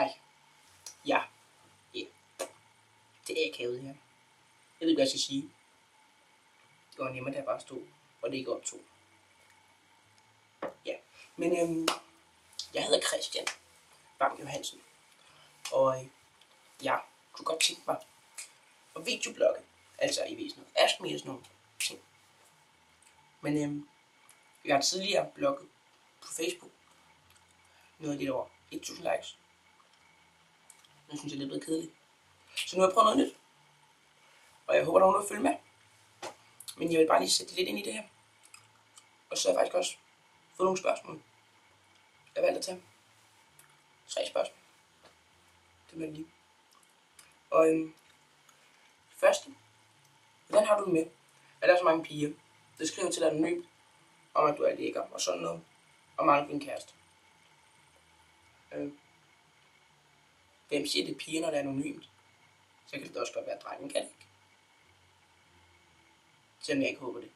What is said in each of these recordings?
Hej. Ja. Det er akavet her. Jeg ved ikke, hvad jeg skal sige. Det var nemmere, da jeg bare stod, og det ikke optog. Ja, men jeg hedder Christian Bang Johansen, og jeg kunne godt tænke mig at videoblogge, altså i væsen noget Ask Me og sådan nogle ting. Men jeg har tidligere blogget på Facebook, noget lidt over 1000 likes. Nu synes jeg, det er blevet kedeligt. Så nu har jeg prøvet noget nyt, og jeg håber, der er nogen, der følger med. Men jeg vil bare lige sætte lidt ind i det her. Og så har jeg faktisk også fået nogle spørgsmål. Jeg valgte at tage 3 spørgsmål. Det må jeg lige. Og første. Hvordan har du det med, at der er så mange piger, der skriver til dig anonymt, om at du er lækker og sådan noget, og mangler din kæreste? Hvem siger det piger, når det er anonymt? Så kan det også godt være drengen, kan det ikke? Selvom jeg ikke håber det.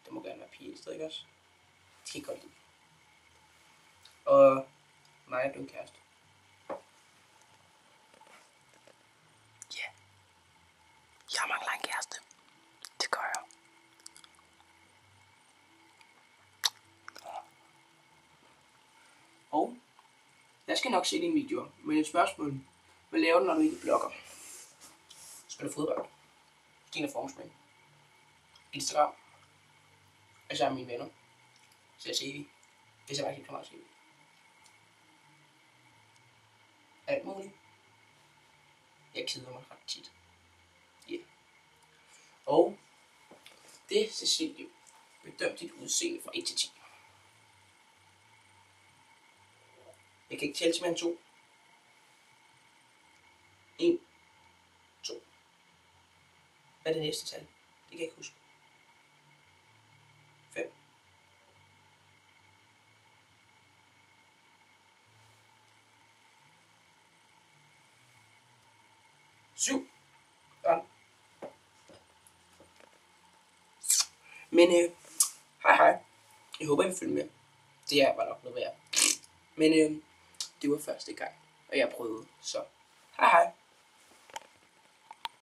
Det må gerne være piger i stedet, ikke også? Det kan godt lide. Og mig er blevet kæreste. Ja. Jeg mangler en kæreste. Det gør jeg. Og jeg skal nok se dine videoer, men et spørgsmål. Hvad laver du, når du ikke blogger? Spiller fodbold. Stine Formsmænd. Instagram. Jeg sammen med mine venner. Ser TV. Det ser faktisk meget TV. Alt muligt. Jeg keder mig ret tit. Ja. Yeah. Og det Cecilie bedømt dit udseende fra 1 til 10. Jeg kan ikke tælle til mere end 2. 1, 2. Hvad er det næste tal? Det kan jeg ikke huske. 5. 7. Ja. Men hej. Jeg håber, I vil følge med. Det er bare nok noget værd. Men det var første gang, og jeg prøvede. Så hej.